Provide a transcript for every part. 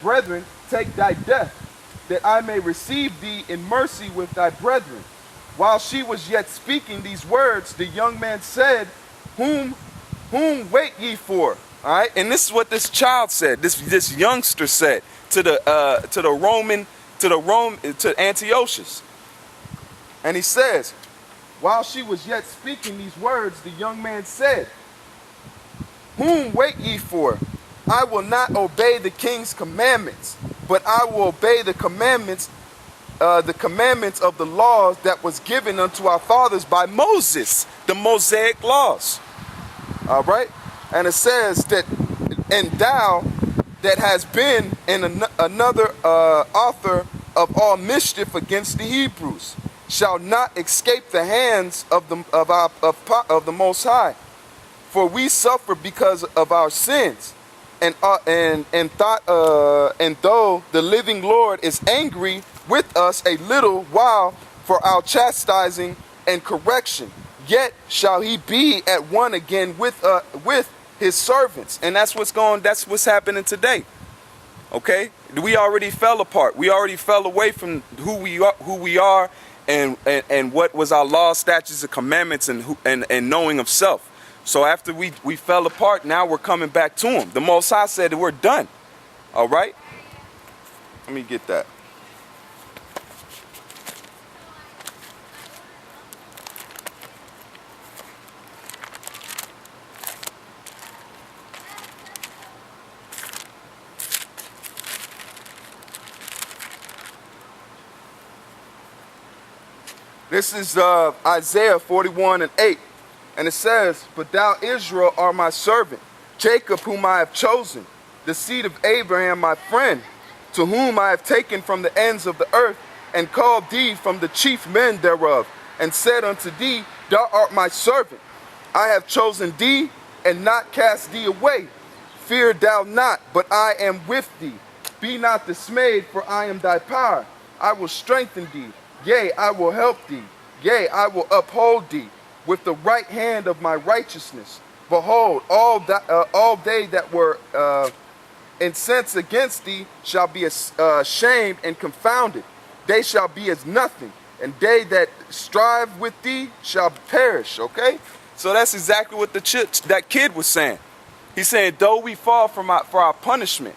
brethren, take thy death, that I may receive thee in mercy with thy brethren. While she was yet speaking these words, the young man said, Whom wait ye for? All right, and this is what this child said. This youngster said to Antiochus, and he says, while she was yet speaking these words, the young man said, Whom wait ye for? I will not obey the king's commandments, but I will obey the commandments of the laws that was given unto our fathers by Moses, the Mosaic laws. All right, and it says that, and thou that has been another author of all mischief against the Hebrews shall not escape the hands of the Most High, for we suffer because of our sins. And though the living Lord is angry with us a little while for our chastising and correction, yet shall he be at one again with his servants. And that's what's happening today. Okay, we already fell apart. We already fell away from who we are, and what was our law, statutes, and commandments, and knowing of self. So after we fell apart, now we're coming back to him. The Most High said that we're done. All right? Let me get that. This is Isaiah 41:8. And it says, But thou, Israel, art my servant, Jacob, whom I have chosen, the seed of Abraham, my friend, to whom I have taken from the ends of the earth, and called thee from the chief men thereof, and said unto thee, Thou art my servant. I have chosen thee, and not cast thee away. Fear thou not, but I am with thee. Be not dismayed, for I am thy power. I will strengthen thee. Yea, I will help thee. Yea, I will uphold thee with the right hand of my righteousness. Behold, all they that were incensed against thee shall be ashamed and confounded. They shall be as nothing, and they that strive with thee shall perish. Okay, so that's exactly what that kid was saying. He's saying, though we fall for our punishment,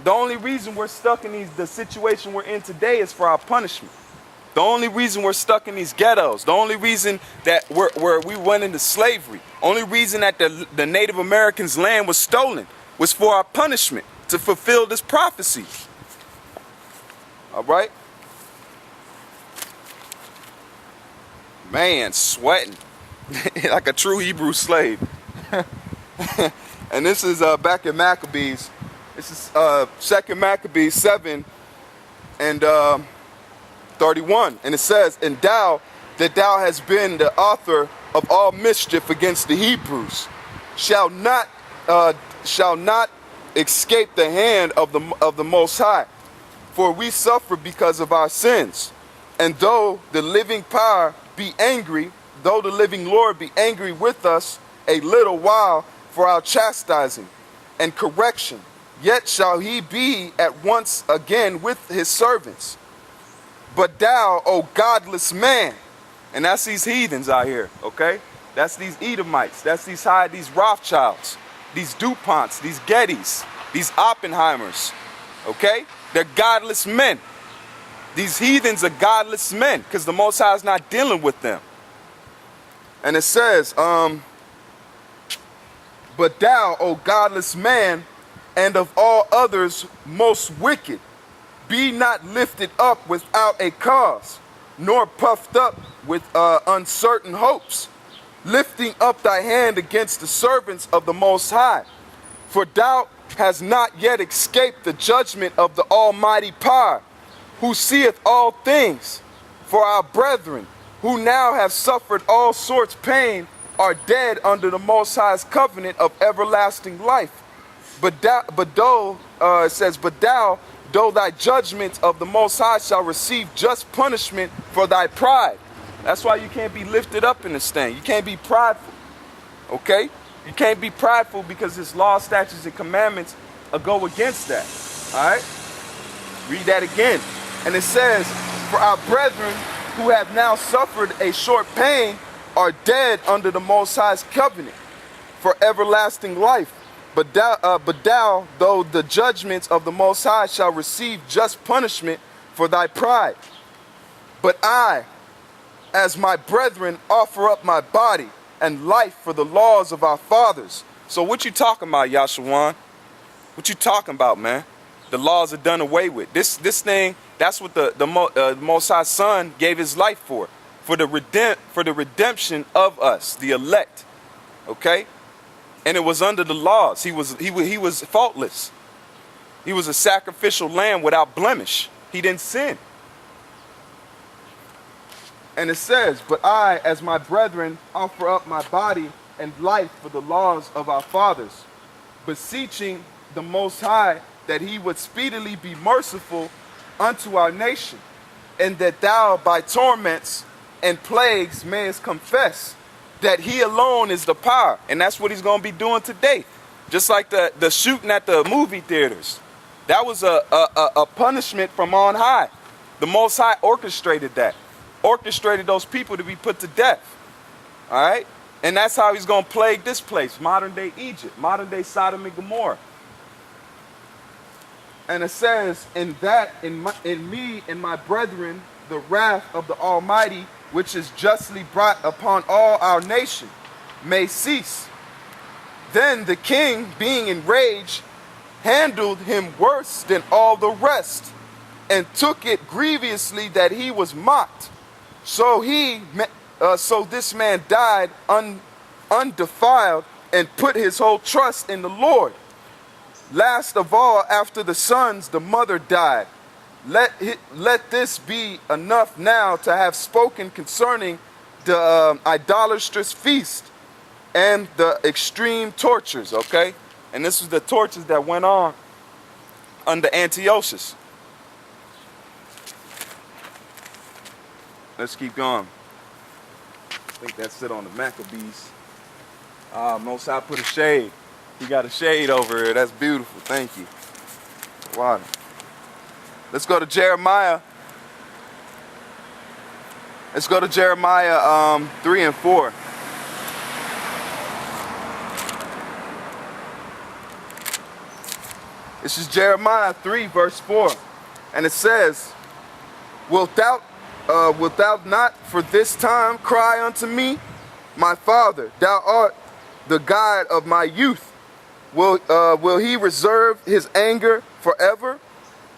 the only reason we're stuck in the situation we're in today is for our punishment. The only reason we're stuck in these ghettos, the only reason that we went into slavery, only reason that the Native Americans' land was stolen was for our punishment, to fulfill this prophecy. All right? Man, sweating like a true Hebrew slave. And this is back in Maccabees. This is 2 Maccabees 7 and 31, and it says, And thou, that thou hast been the author of all mischief against the Hebrews, shall not escape the hand of the Most High, for we suffer because of our sins. And though the living power be angry, though the living Lord be angry with us a little while for our chastising and correction, yet shall he be at once again with his servants. But thou, O godless man, and that's these heathens out here, okay? That's these Edomites, that's these Rothschilds, these DuPonts, these Gettys, these Oppenheimers, okay? They're godless men. These heathens are godless men because the Most High is not dealing with them. And it says, But thou, O godless man, and of all others most wicked, be not lifted up without a cause, nor puffed up with uncertain hopes, lifting up thy hand against the servants of the Most High. For thou hast not yet escaped the judgment of the Almighty Power, who seeth all things. For our brethren, who now have suffered all sorts pain, are dead under the Most High's covenant of everlasting life. But thou, it says, But thou, though thy judgment of the Most High shall receive just punishment for thy pride. That's why you can't be lifted up in this thing. You can't be prideful. Okay? You can't be prideful because his law, statutes, and commandments go against that. All right? Read that again. And it says, for our brethren who have now suffered a short pain are dead under the Most High's covenant for everlasting life. But thou, though the judgments of the Most High shall receive just punishment for thy pride. But I, as my brethren, offer up my body and life for the laws of our fathers. So what you talking about, Yashawan? What you talking about, man? The laws are done away with. This thing, that's what the Most High Son gave his life for the redemption of us, the elect. Okay? And it was under the laws. He was faultless. He was a sacrificial lamb without blemish. He didn't sin. And it says, but I, as my brethren, offer up my body and life for the laws of our fathers, beseeching the Most High that he would speedily be merciful unto our nation, and that thou by torments and plagues mayest confess that he alone is the power. And that's what he's going to be doing today. Just like the shooting at the movie theaters. That was a punishment from on high. The Most High orchestrated that. Orchestrated those people to be put to death. All right? And that's how he's going to plague this place. Modern day Egypt. Modern day Sodom and Gomorrah. And it says, in me and my brethren, the wrath of the Almighty, which is justly brought upon all our nation, may cease. Then the king, being enraged, handled him worse than all the rest, and took it grievously that he was mocked. So this man died undefiled and put his whole trust in the Lord. Last of all, after the sons, the mother died. Let this be enough now to have spoken concerning the idolatrous feast and the extreme tortures, okay? And this was the tortures that went on under Antiochus. Let's keep going. I think that's it on the Maccabees. Most High put a shade. He got a shade over here. That's beautiful. Thank you. Water. Let's go to Jeremiah. Let's go to Jeremiah 3 and 4. This is Jeremiah 3 verse 4. And it says, Wilt thou not for this time cry unto me? My Father, thou art the guide of my youth. Will he reserve his anger forever?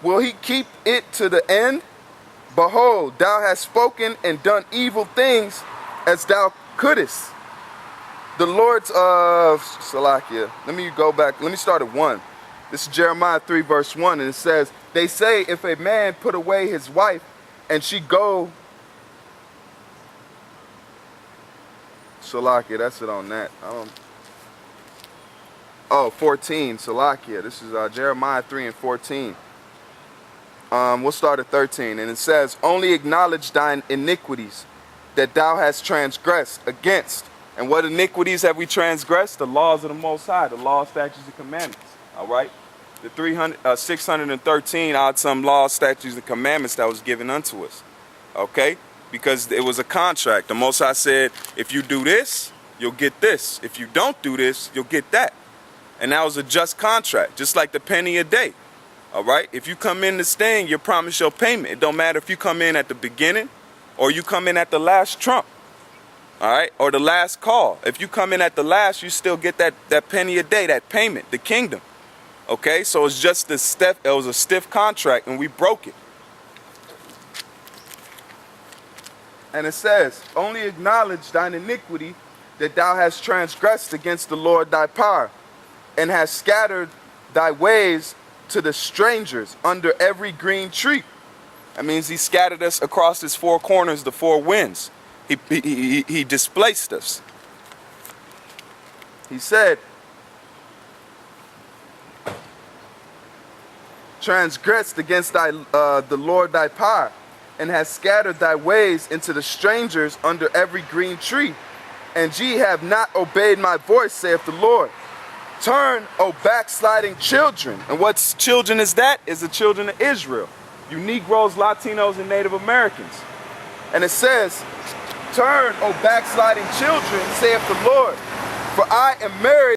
Will he keep it to the end? Behold, thou hast spoken and done evil things as thou couldest. The Lord's Salakia. Let me go back. Let me start at 1. This is Jeremiah 3 verse 1, and it says, they say if a man put away his wife and she go... Salakia, that's it on that. 14, Salakia. This is Jeremiah 3 and 14. We'll start at 13. And it says, only acknowledge thine iniquities that thou hast transgressed against. And what iniquities have we transgressed? The laws of the Most High, the laws, statutes, and commandments. All right? The 613 odd some laws, statutes, and commandments that was given unto us. Okay? Because it was a contract. The Most High said, if you do this, you'll get this. If you don't do this, you'll get that. And that was a just contract, just like the penny a day. All right? If you come in this thing, you're promised your payment. It don't matter if you come in at the beginning or you come in at the last trump. All right? Or the last call. If you come in at the last, you still get that penny a day, that payment, the kingdom. Okay? So it's just it was a stiff contract and we broke it. And it says, only acknowledge thine iniquity that thou hast transgressed against the Lord thy power, and hast scattered thy ways to the strangers under every green tree. That means he scattered us across his four corners, the four winds. He displaced us. He said, transgressed against the Lord thy power, and hast scattered thy ways into the strangers under every green tree. And ye have not obeyed my voice, saith the Lord. Turn, O backsliding children. And what children is that? Is the children of Israel. You Negroes, Latinos, and Native Americans. And it says, turn, O backsliding children, saith the Lord, for I am married